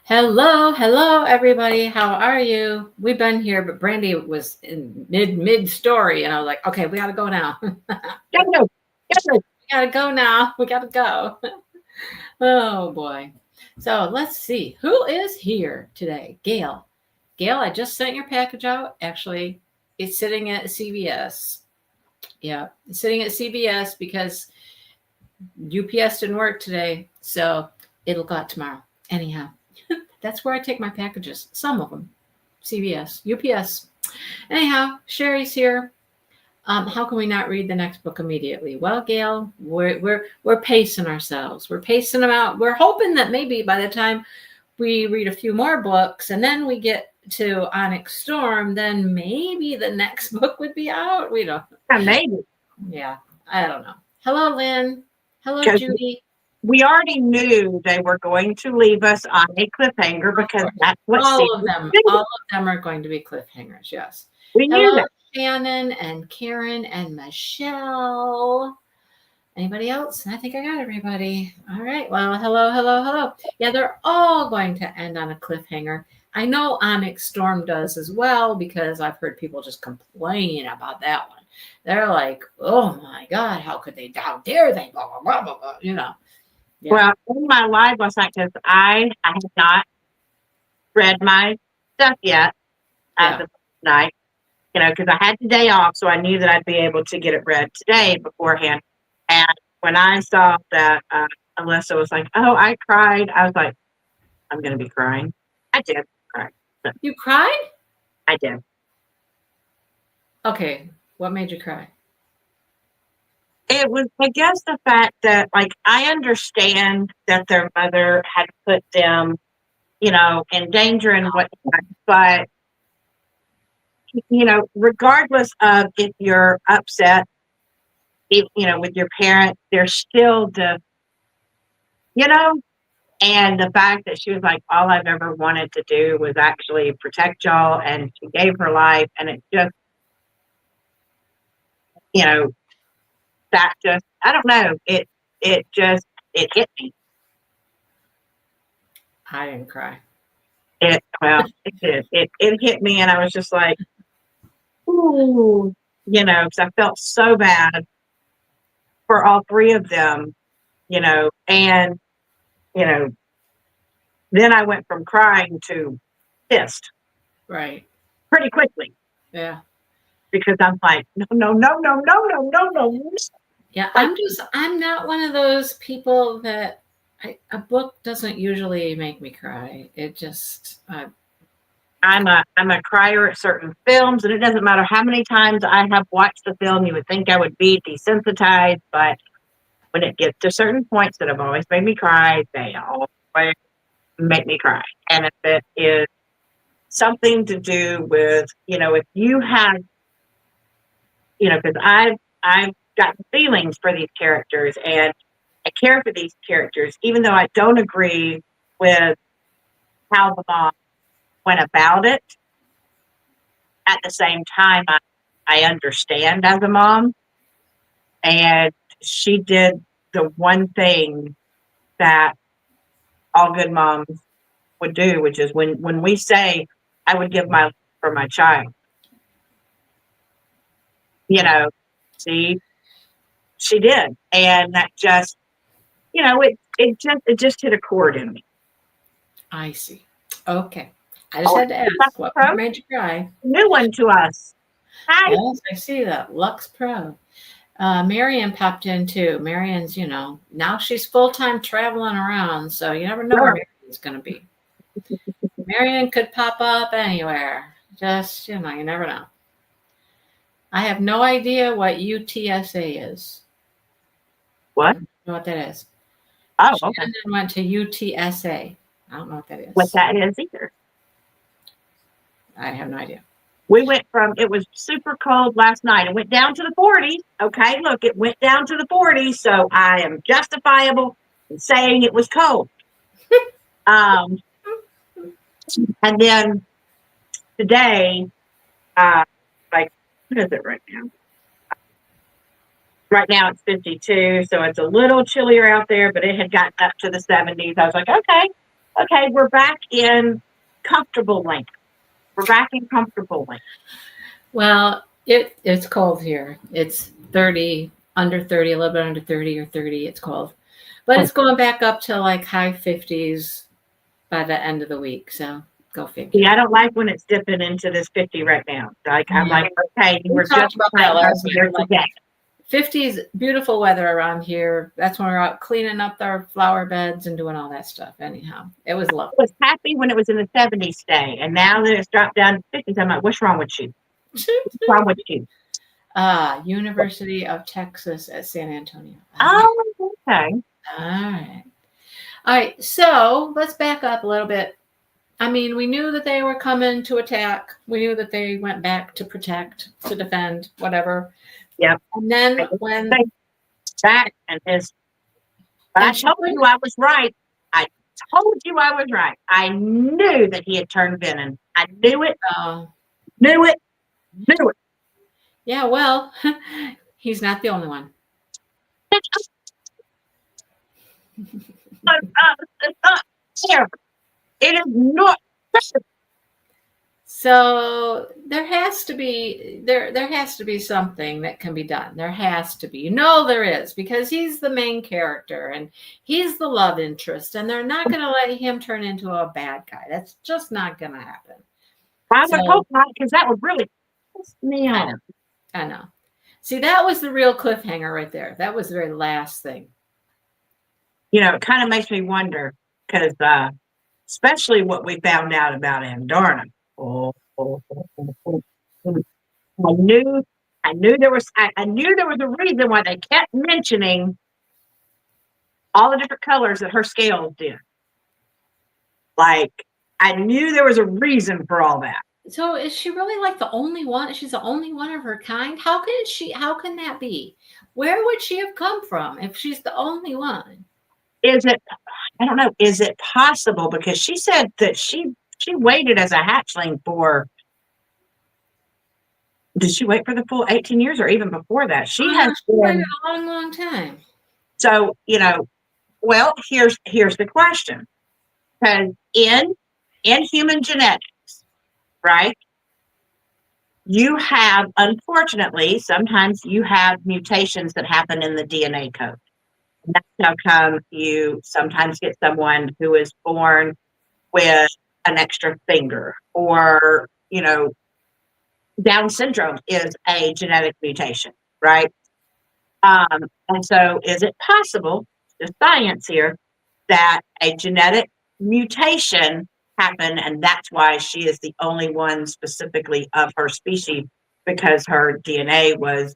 Hello, everybody. How are you? We've been here, but Brandy was in mid story, and I was like, okay, we gotta go now. we Go, go, go. gotta go now. We gotta go. Oh boy. So let's see who is here today. Gail. Gail, I just sent your package out. Actually, it's sitting at CVS. Yeah, it's sitting at CVS because UPS didn't work today, so it'll go out tomorrow. Anyhow, that's where I take my packages. Some of them. CVS, UPS. Anyhow, Sherry's here. How can we not read the next book immediately? Well, Gail, we're pacing ourselves. We're pacing them out. We're hoping that maybe by the time we read a few more books and then we get to Onyx Storm, then maybe the next book would be out. We don't. Yeah, maybe. Yeah, I don't know. Hello, Lynn. Hello, Because Judy. we already knew they were going to leave us on a cliffhanger because that's what All of season them, two. all of them are going to be cliffhangers. Yes. We knew Hello, that. Shannon and Karen and Michelle. Anybody else? I think I got everybody. All right. Well, hello. Yeah, they're all going to end on a cliffhanger. I know Onyx Storm does as well because I've heard people just complain about that one. They're like, "Oh my God, how dare they?" Blah blah blah blah blah. Yeah. Well, in my live last night, because I have not read my stuff yet as Yeah. of tonight, because I had the day off, so I knew that I'd be able to get it read today beforehand. And when I saw that Alyssa was like, "Oh, I cried," I was like, "I'm going to be crying." I did cry. So You cried? I did. Okay. What made you cry? It was, I guess, the fact that, like, I understand that their mother had put them, in danger and whatnot, but, regardless of if you're upset, with your parent, there's still you know, and the fact that she was like, all I've ever wanted to do was actually protect y'all, and she gave her life, and it just, you know, that just, I don't know, it hit me. I didn't cry. It did. It hit me, and I was just like, ooh, because I felt so bad for all three of them, and you know, then I went from crying to pissed Right. pretty quickly Yeah. because I'm like, no, no, no, no, no, no, no, no. Yeah. Like, I'm not one of those people that a book doesn't usually make me cry. It just, I'm a crier at certain films, and it doesn't matter how many times I have watched the film. You would think I would be desensitized, but when it gets to certain points that have always made me cry, they always make me cry. And if it is something to do with, if you have, because I've got feelings for these characters, and I care for these characters, even though I don't agree with how the mom went about it. At the same time, I understand as a mom, and she did the one thing that all good moms would do, which is when we say, I would give my life for my child, see, she did. And that just, it just hit a chord in me. I see. Okay. I just had to ask what made you cry. New one to us. Hi. Yes, I see that. Lux Pro. Marion popped in too. Marion's, now she's full time traveling around, so you never know where Marion's going to be. Marion could pop up anywhere. Just, you never know. I have no idea what UTSA is. What? I don't know what that is. Oh, okay. Shannon went to UTSA. I don't know what that is. What that is either. I have no idea. We went from, it was super cold last night. It went down to the 40s. Okay, look, it went down to the 40s. So I am justifiable in saying it was cold. And then today, like, what is it right now? Right now it's 52, so it's a little chillier out there, but it had gotten up to the 70s. I was like, okay. Okay, we're back in comfortable land. We're back in comfortable land. Well, it's cold here. It's 30, under 30, a little bit under 30 or 30. It's cold, but it's going back up to like high 50s by the end of the week. So go figure. Yeah, I don't like when it's dipping into this 50 right now. Like I'm Yeah. like, okay, We we're talked just about that last week. here We're like, today. 50s, beautiful weather around here. That's when we're out cleaning up our flower beds and doing all that stuff. Anyhow, it was I lovely. was happy when it was in the 70s today, and now that it's dropped down to 50s, I'm like, what's wrong with you? What's wrong with you? University of Texas at San Antonio. Oh, okay. All right. All right. So let's back up a little bit. I mean, we knew that they were coming to attack. We knew that they went back to protect, to defend, whatever. Yep. And then when back and his, but I told you I was right. I told you I was right. I knew that he had turned venom. I knew it. Knew it. Knew it. Yeah, well, he's not the only one. It's not fair. It is not fair. So there has to be something that can be done. There has to be. There is, because he's the main character and he's the love interest, and they're not going to let him turn into a bad guy. That's just not going to happen. I would hope not, because that would really piss me off. I know. See, that was the real cliffhanger right there. That was the very last thing. It kind of makes me wonder, because especially what we found out about Andarna. I knew there was a reason why they kept mentioning all the different colors that her scales did. Like, I knew there was a reason for all that. So is she really like the only one? She's the only one of her kind? How can that be? Where would she have come from if she's the only one? I don't know, is it possible? Because she said that she waited as a hatchling for, did she wait for the full 18 years or even before that? She waited a long, long time. So, well, here's the question. Because in human genetics, right, you have, unfortunately, sometimes you have mutations that happen in the DNA code. And that's how come you sometimes get someone who is born with an extra finger, or, Down syndrome is a genetic mutation, right? And so is it possible, the science here, that a genetic mutation happened, and that's why she is the only one specifically of her species, because her DNA was,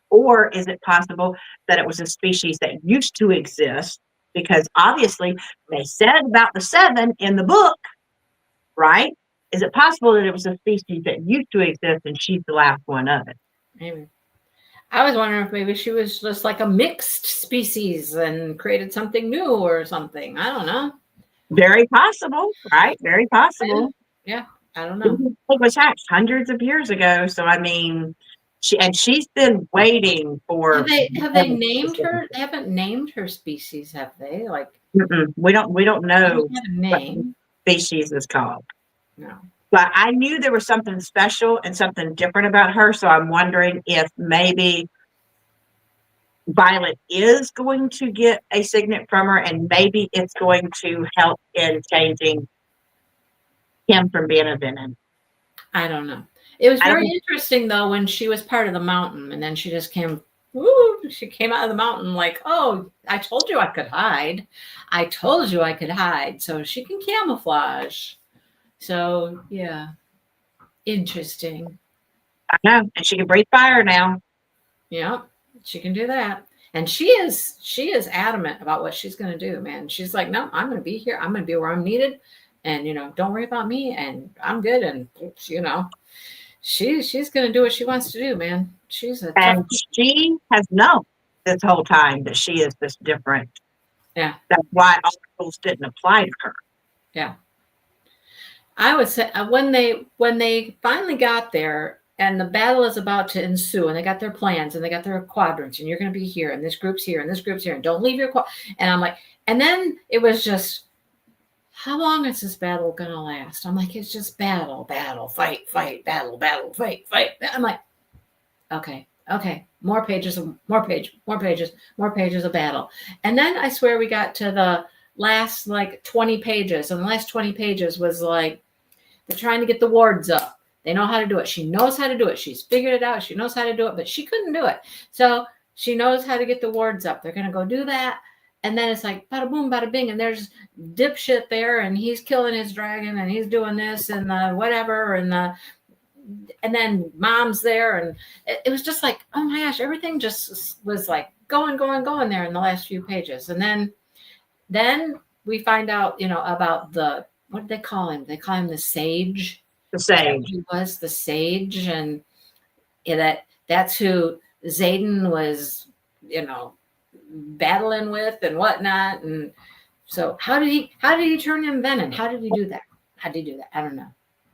or is it possible that it was a species that used to exist? Because obviously they said about the 7 in the book, right? Is it possible that it was a species that used to exist and she's the last one of it? Maybe. I was wondering if maybe she was just like a mixed species and created something new or something. I don't know. Very possible, right? Very possible. Yeah, I don't know. It was hatched hundreds of years ago. So, I mean, she's been waiting for. Have they named her? They haven't named her species, have they? Like, we don't know what name species is called. No. But I knew there was something special and something different about her. So I'm wondering if maybe Violet is going to get a signet from her, and maybe it's going to help in changing him from being a venom. I don't know. It was very interesting though when she was part of the mountain, and then she just came. She came out of the mountain like, oh, I told you I could hide. I told you I could hide. So she can camouflage. So yeah, interesting. I know, and she can breathe fire now. Yeah, she can do that. And she is adamant about what she's going to do, man. She's like, no, I'm going to be here. I'm going to be where I'm needed. And, don't worry about me. And I'm good. And, she's going to do what she wants to do, man. She has known this whole time that she is this different. Yeah. That's why all the rules didn't apply to her. Yeah. I would say when they finally got there, and the battle is about to ensue, and they got their plans and they got their quadrants, and you're going to be here, and this group's here, and this group's here, and don't leave your and I'm like, and then it was just, how long is this battle gonna last? I'm like, it's just battle, battle, fight, fight, battle, battle, fight, fight. I'm like, okay, okay, more pages of more page, more pages, more pages of battle. And then I swear we got to the last like 20 pages, and the last 20 pages was like they're trying to get the wards up. They know how to do it. She knows how to do it. She's figured it out. She knows how to do it, but she couldn't do it. So she knows how to get the wards up. They're gonna go do that. And then it's like bada boom, bada bing, and there's dipshit there, and he's killing his dragon, and he's doing this and whatever, and then mom's there, and it was just like, oh my gosh, everything just was like going, going, going there in the last few pages. And then we find out, about what did they call him? They call him the sage. The sage. He was the sage, and that's who Xaden was, battling with and whatnot. And so how did he turn him venom? How did he do that? I don't know.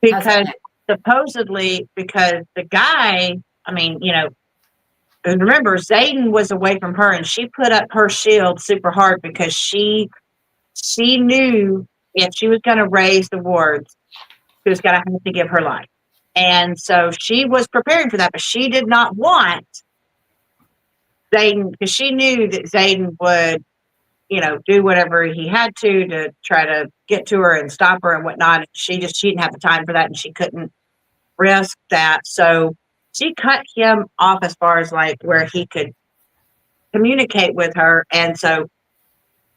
Because supposedly, because the guy, I mean, and remember, Xaden was away from her, and she put up her shield super hard because she knew if she was going to raise the wards, she was going to have to give her life. And so she was preparing for that, but she did not want Xaden, because she knew that Xaden would, do whatever he had to try to get to her and stop her and whatnot. She didn't have the time for that, and she couldn't risk that. So she cut him off as far as like where he could communicate with her. And so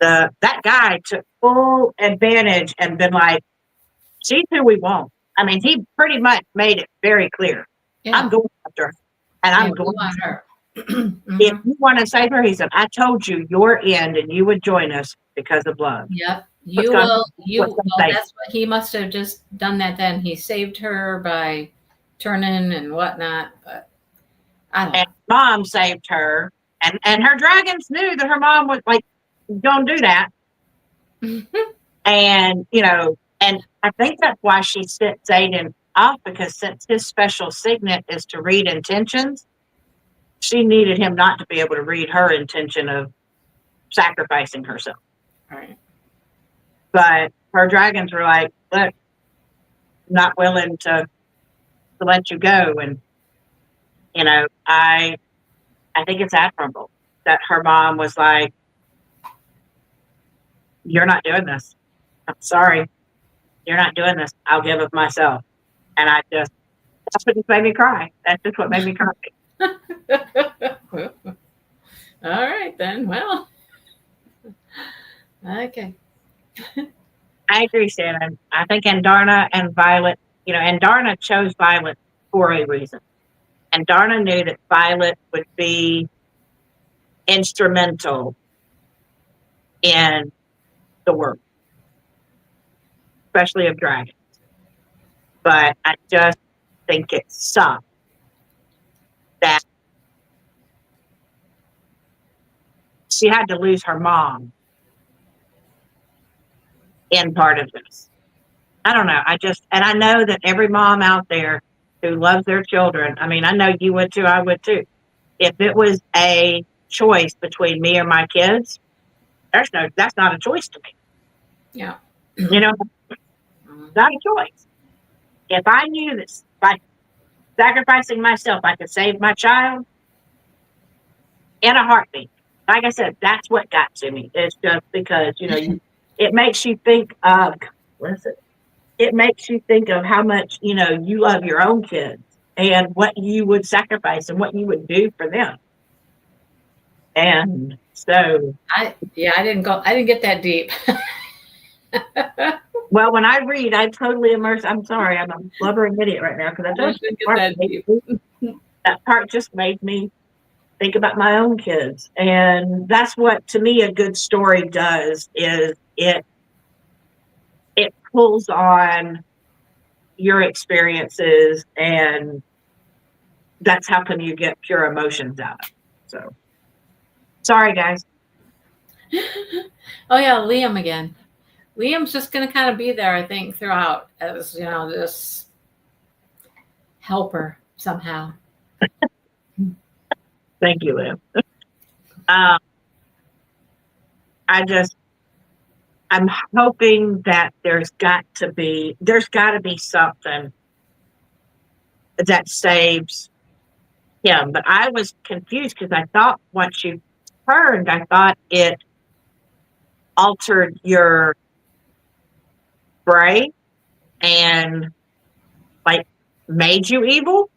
that guy took full advantage and been like, she's who we want. I mean, he pretty much made it very clear. Yeah. I'm going after her, and I'm going after her. Mm-hmm. If you want to save her, he said, I told you your end, and you would join us because of love. Yep. That's what he must have just done that then. He saved her by turning and whatnot, but I don't know. Mom saved her, and her dragons knew that her mom was like, don't do that. Mm-hmm. And, and I think that's why she sent Xaden off, because since his special signet is to read intentions, she needed him not to be able to read her intention of sacrificing herself. Right. But her dragons were like, look, not willing to let you go. And, I think it's admirable that her mom was like, you're not doing this. I'm sorry. You're not doing this. I'll give of myself. And that's what just made me cry. That's just what made me cry. All right, then. Well, okay. I agree, Shannon. I think Andarna and Violet, Andarna chose Violet for a reason. Andarna knew that Violet would be instrumental in the work, especially of dragons. But I just think it sucks that she had to lose her mom in part of this. I don't know. And I know that every mom out there who loves their children, I mean, I know you would too, I would too. If it was a choice between me or my kids, that's not a choice to me. Yeah. Not a choice. If I knew that by sacrificing myself, I could save my child in a heartbeat. Like I said, that's what got to me. It's just because, it makes you think of, it makes you think of how much, you love your own kids and what you would sacrifice and what you would do for them. And so I didn't get that deep. Well, when I read, I totally immerse. I'm sorry, I'm a blubbering idiot right now because I don't get that deep. That part just made me think about my own kids. And that's what, to me, a good story does, is it pulls on your experiences, and that's how come you get pure emotions out of it. So, sorry, guys. Oh, yeah, Liam again. Liam's just going to kind of be there, I think, throughout as, this helper somehow. Thank you, Liam. I'm hoping that there's got to be something that saves him. But I was confused because I thought once you turned, I thought it altered your brain and like made you evil.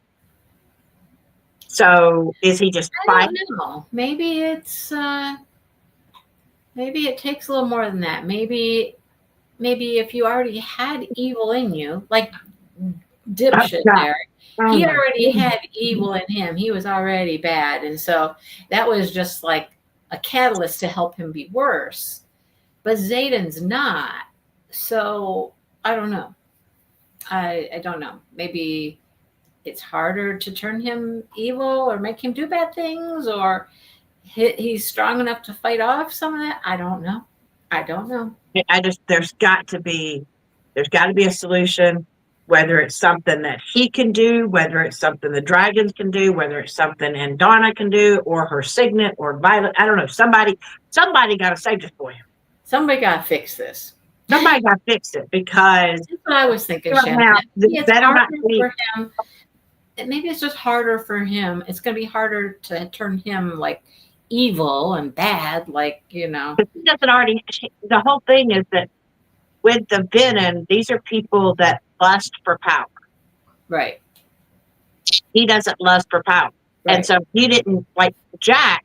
So is he just I fighting? don't know. Maybe maybe it takes a little more than that. Maybe if you already had evil in you, like Oh, dipshit God. there, Oh, he my already goodness. had evil in him. He was already bad. And so that was just like a catalyst to help him be worse. But Zayden's not. So I don't know. I don't know. Maybe it's harder to turn him evil or make him do bad things, or he's strong enough to fight off some of that. I don't know. I don't know. There's got to be a solution, whether it's something that he can do, whether it's something the dragons can do, whether it's something and Donna can do, or her Signet or Violet. I don't know. Somebody got to save this boy. Somebody got to fix this. Somebody got to fix it because That's what I was thinking, right Shannon. now, Maybe it's better not harder be. for him. Maybe it's just harder for him. It's going to be harder to turn him like evil and bad, like, He doesn't already. The whole thing is that with the venom, these are people that lust for power. Right. He doesn't lust for power. Right. And so he didn't like Jack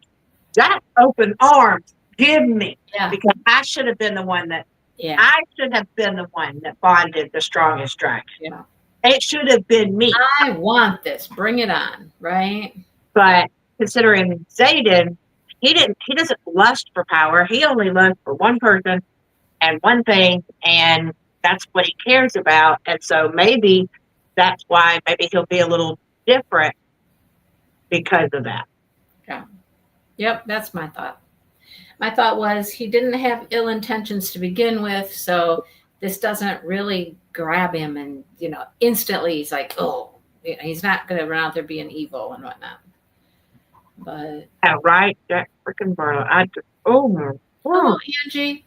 open arms, give me. Yeah. Because I should have been the one that bonded the strongest dragon. Yeah. It should have been me. I want this. Bring it on. Right. But considering Zayden, he doesn't lust for power. He only lusts for one person and one thing, and that's what he cares about. And so maybe that's why maybe he'll be a little different because of that. Yeah. Yep, that's my thought. My thought was he didn't have ill intentions to begin with, so this doesn't really grab him, and instantly he's like, oh, he's not going to run out there being evil and whatnot. But yeah, right, Jack freaking Barlow. Hello, Angie.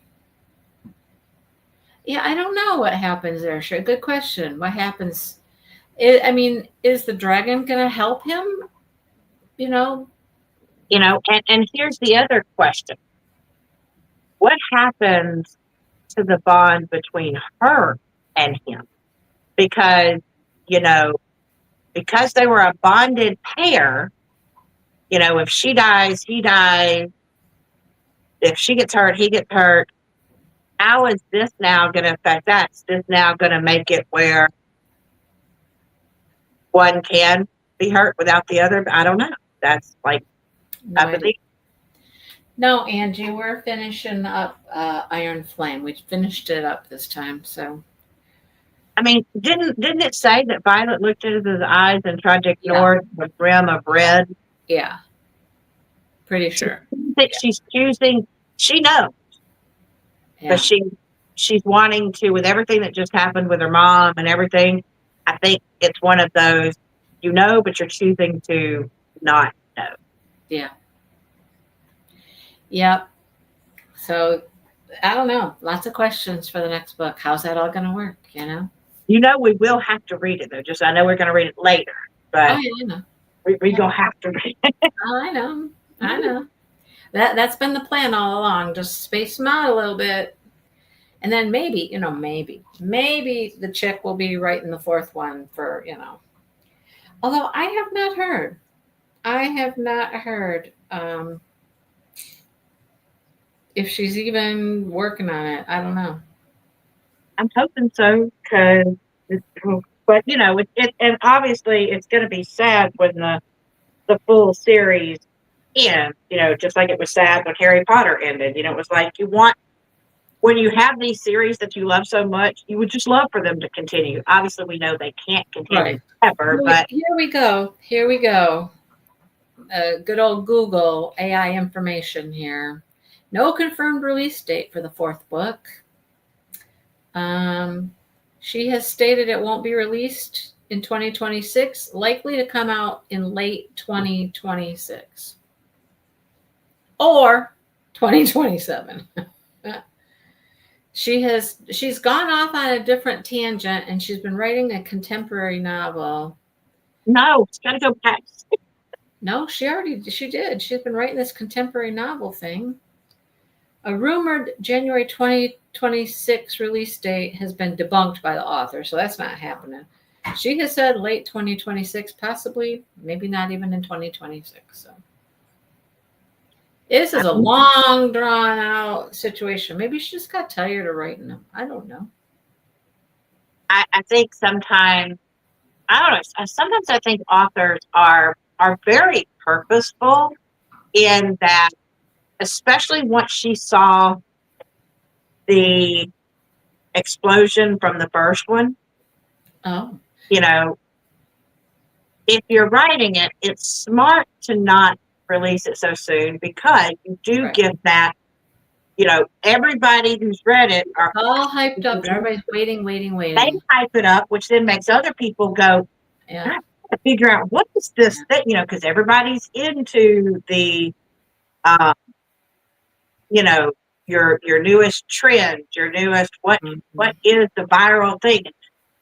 Yeah, I don't know what happens there. Sure, good question. What happens? Is the dragon going to help him? And here's the other question. What happens to the bond between her and him? Because, because they were a bonded pair, if she dies, he dies. If she gets hurt, he gets hurt. How is this now going to affect that? Is this now going to make it where one can be hurt without the other? I don't know. That's like No, Angie, we're finishing up Iron Flame. We finished it up this time, so. Didn't it say that Violet looked into his eyes and tried to ignore the brim of red? Yeah. Pretty sure. She's choosing. She knows. But she's wanting to, with everything that just happened with her mom and everything. I think it's one of those, but you're choosing to not know. Yeah. Yep. So I don't know. Lots of questions for the next book. How's that all going to work? We will have to read it though. I know we're going to read it later, but I know. we don't have to read it. Oh, I know. That's been the plan all along. Just space them out a little bit. And then maybe the chick will be writing the fourth one for, Although I have not heard if she's even working on it. I don't know. I'm hoping so, but and obviously it's going to be sad when the full series ends. Just like it was sad when Harry Potter ended. It was like when you have these series that you love so much, you would just love for them to continue. Obviously, we know they can't continue ever, but here we go. Good old Google AI information here. No confirmed release date for the fourth book. She has stated it won't be released in 2026, likely to come out in late 2026 or 2027. she's gone off on a different tangent, and she's been writing a contemporary novel. No, it's got to go back. No, she did. She's been writing this contemporary novel thing. A rumored January 2026 release date has been debunked by the author, so that's not happening. She has said late 2026, possibly, maybe not even in 2026. So this is a long, drawn out situation. Maybe she just got tired of writing them. I don't know. I think sometimes, I don't know, sometimes I think authors are very purposeful in that, especially once she saw the explosion from the first one. Oh. You know, if you're writing it, it's smart to not release it so soon, because you do Right. give that, everybody who's read it are all hyped up. Everybody's waiting. They hype it up, which then makes other people go, Yeah. I have to figure out what is this thing, because everybody's into the, your newest trend, your newest, what is the viral thing?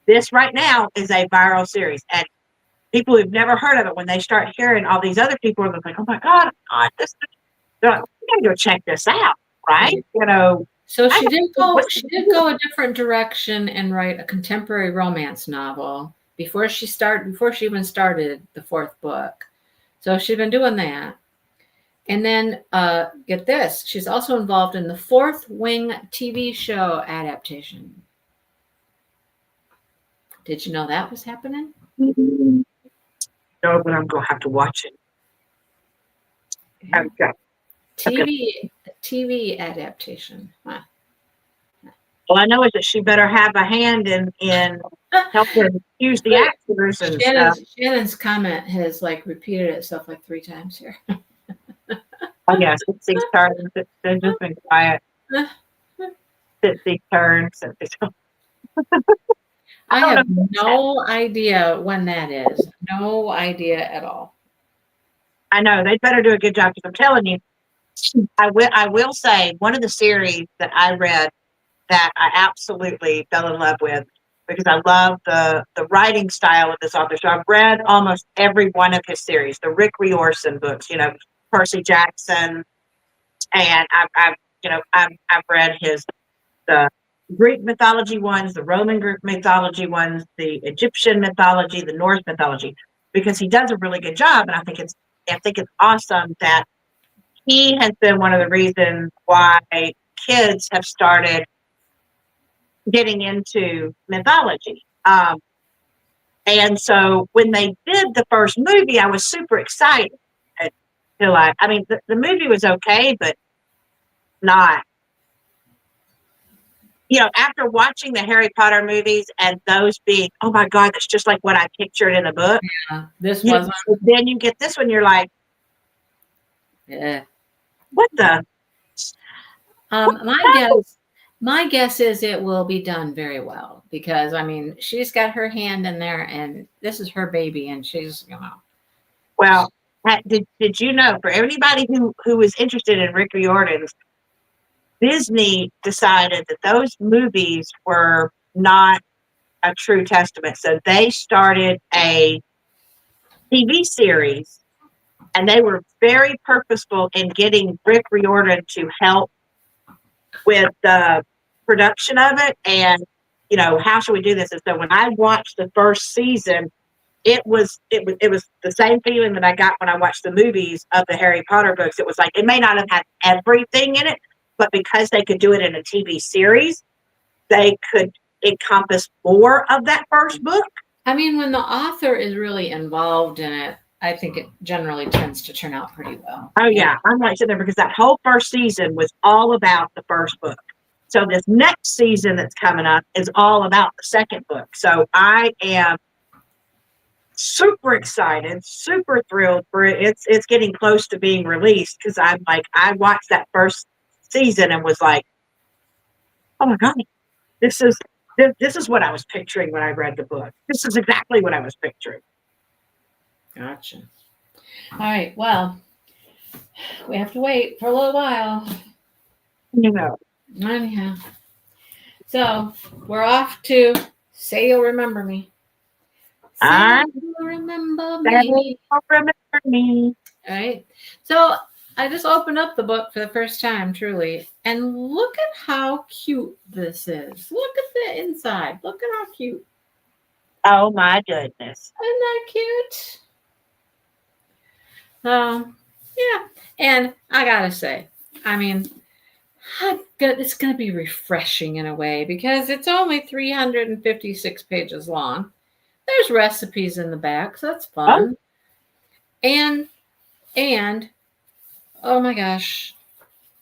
This right now is a viral series, and people who've never heard of it, when they start hearing all these other people, are like, oh my God, they're like, we gotta go check this out, right? So she did go a different direction and write a contemporary romance novel before she even started the fourth book. So she's been doing that. And then get this, she's also involved in the Fourth Wing TV show adaptation. Did you know that was happening? No, but I'm gonna have to watch it. Yeah. TV adaptation. Huh. All I know is that she better have a hand in helping choose the actors and stuff. Shannon's comment has repeated itself 3 times here. Oh yes, it's these turns. They've just been quiet. It's these turns. I have no idea when that is. No idea at all. I know they better do a good job, because I'm telling you, I will say, one of the series that I read that I absolutely fell in love with, because I love the writing style of this author. So I've read almost every one of his series, the Rick Riordan books, Percy Jackson, and I've read the Greek mythology ones, the Roman Greek mythology ones, the Egyptian mythology, the Norse mythology, because he does a really good job, and I think it's awesome that he has been one of the reasons why kids have started getting into mythology. And so when they did the first movie, I was super excited. The movie was okay, but not, after watching the Harry Potter movies and those being, oh my God, that's just like what I pictured in the book. Yeah, this wasn't. Then you get this one, you're like, yeah. What the? My guess is it will be done very well, because she's got her hand in there, and this is her baby, and she's Well, did you know, for anybody who was interested in Rick Riordan's, Disney decided that those movies were not a true testament, so they started a TV series, and they were very purposeful in getting Rick Riordan to help with the production of it, and how should we do this? And so when I watched the first season, it was the same feeling that I got when I watched the movies of the Harry Potter books. It was like, it may not have had everything in it, but because they could do it in a TV series, they could encompass more of that first book. When the author is really involved in it, I think it generally tends to turn out pretty well. Oh yeah, I'm right there, because that whole first season was all about the first book. So this next season that's coming up is all about the second book. So I am super excited, super thrilled for it. It's getting close to being released, because I watched that first season and was like, oh my God, this is what I was picturing when I read the book. This is exactly what I was picturing. Gotcha. All right. Well, we have to wait for a little while. Anyhow. So we're off to Say You'll Remember Me. Say I You'll Remember don't Me. remember me. All right. So I just opened up the book for the first time, truly, and look at how cute this is. Look at the inside. Look at how cute. Oh my goodness. Isn't that cute? Yeah. And I gotta say, I mean, it's gonna be refreshing in a way because it's only 356 pages long. There's recipes in the back, so that's Oh, fun. And oh my gosh,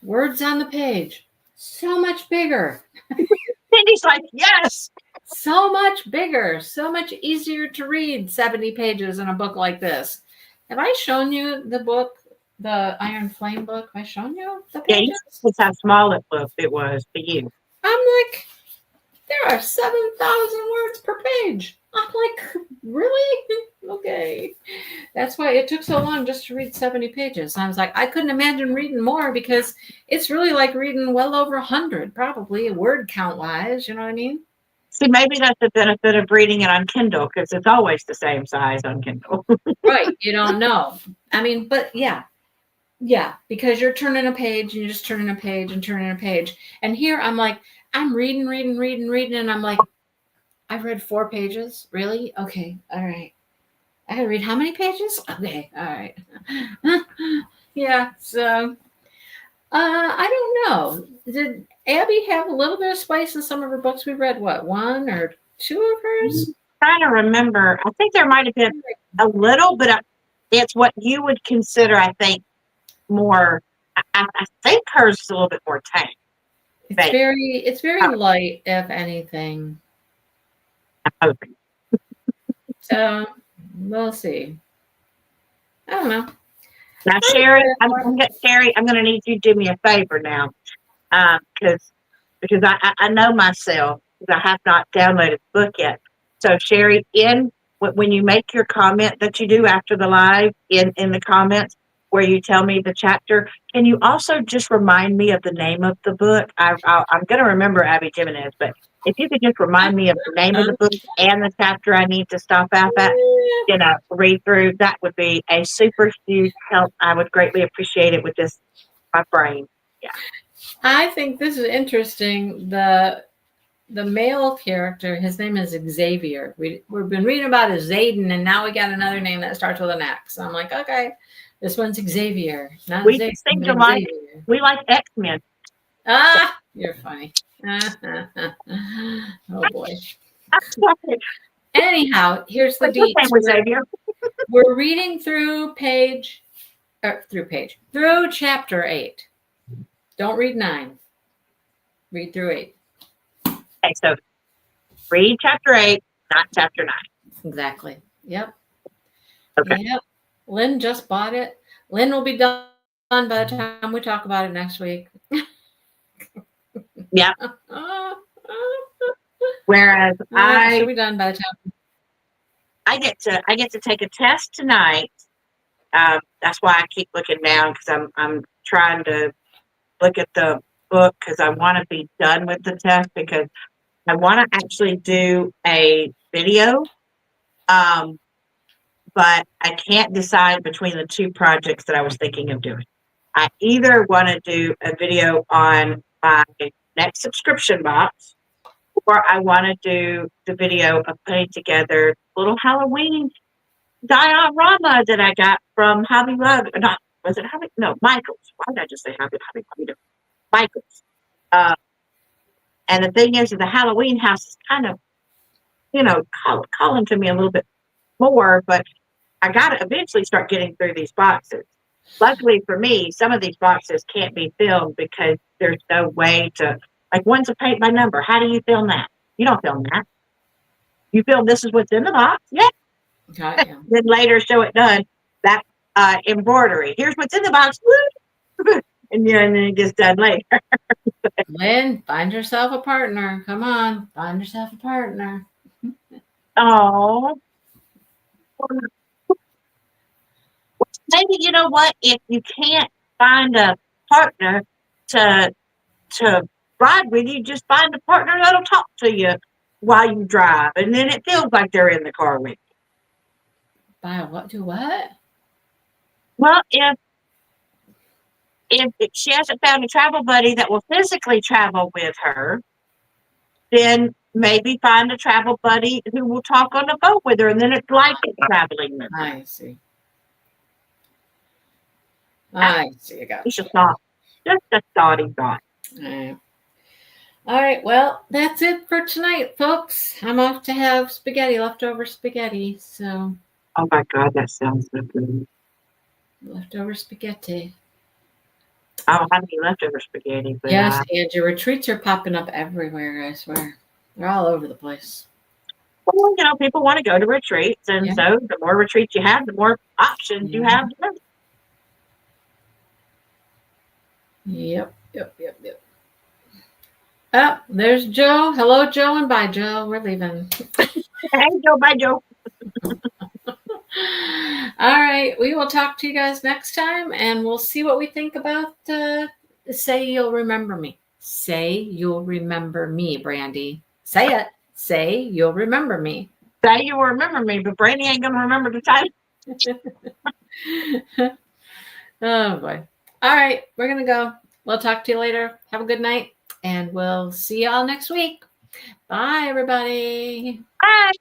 words on the page, so much bigger. Cindy's like, yes. So much bigger, so much easier to read 70 pages in a book like this. Have I shown you the book, the Iron Flame book? Have I shown you the Yeah, you pages? said how small it was for you. I'm like, there are 7,000 words per page. I'm like, really? Okay. That's why it took so long just to read 70 pages. And I was like, I couldn't imagine reading more because it's really like reading well over 100, probably, word count wise. You know what I mean? See, maybe that's the benefit of reading it on Kindle because it's always the same size on Kindle. Right. You don't know. I mean, but yeah. Yeah, because you're turning a page and you're just turning a page and turning a page. And here I'm like, I'm reading, and I'm like, I've read 4 pages. Really? Okay. All right. I gotta read how many pages? Okay. All right. Yeah. So I don't know. Did Abby have a little bit of spice in some of her books? We read what, 1 or 2 of hers? Trying to remember. I think there might have been a little, but it's what you would consider, I think, more. I think hers is a little bit more tame. It's very light, if anything. I'm hoping. So we'll see. I don't know. Now, Sherry, I'm going to need you to do me a favor now, because I know myself because I have not downloaded the book yet. So, Sherry, when you make your comment that you do after the live in the comments where you tell me the chapter, can you also just remind me of the name of the book? I'm going to remember Abby Jimenez, but if you could just remind me of the name of the book and the chapter I need to stop at, read through, that would be a super huge help. I would greatly appreciate it with my brain. Yeah. I think this is interesting. The male character, his name is Xavier. We've been reading about his Zayden, and now we got another name that starts with an X. So I'm like, okay, this one's Xavier. Not We Zayden, seem but to like Xavier. we like X-Men. Ah, you're funny. Oh boy. Anyhow, here's the deets. We're reading through chapter 8. Don't read 9. Read through 8. Okay, so read chapter 8, not chapter 9. Exactly. Yep. Okay. Yep. Lynn just bought it. Lynn will be done by the time we talk about it next week. Yeah. Whereas she'll be done by the time. I get to take a test tonight. That's why I keep looking down because I'm trying to look at the book because I want to be done with the test because I want to actually do a video. But I can't decide between the 2 projects that I was thinking of doing. I either want to do a video on my next subscription box, or I want to do the video of putting together little Halloween diorama that I got from Hobby Lobby. Not, was it Hobby? No, Michael's. Why did I just say Hobby Lobby? Michael's. And the thing is, the Halloween house is kind of, calling to me a little bit more, but I got to eventually start getting through these boxes. Luckily for me, some of these boxes can't be filmed because there's no way to, like one's a paint by number. How do you film that? You don't film that. You film this is what's in the box. Yeah. Okay, yeah. Then later show it done. That embroidery. Here's what's in the box. And then it gets done later. Lynn, find yourself a partner. Come on, find yourself a partner. Oh. Maybe you know what? If you can't find a partner to ride with you, just find a partner that'll talk to you while you drive, and then it feels like they're in the car with you. By what? Do what? Well, if she hasn't found a travel buddy that will physically travel with her, then maybe find a travel buddy who will talk on the boat with her, and then it's like traveling with her. I see. I see. I got It's you. just a thought he got. All right. Well, that's it for tonight, folks. I'm off to have spaghetti, leftover spaghetti. So, Oh my God, that sounds so good. leftover spaghetti. I don't have any leftover spaghetti, but Yes, and your retreats are popping up everywhere, I swear. They're all over the place. well, people want to go to retreats, and Yeah. so the more retreats you have, the more options you have. Yep. Oh, there's Joe. Hello, Joe, and bye, Joe. We're leaving. Hey, Joe, bye, Joe. All right. We will talk to you guys next time, and we'll see what we think about Say You'll Remember Me. Say You'll Remember Me, Brandy. Say it. Say You'll Remember Me. Say you will remember me, but Brandy ain't going to remember the title. Oh, boy. All right. We're going to go. We'll talk to you later. Have a good night, and we'll see you all next week. Bye, everybody. Bye.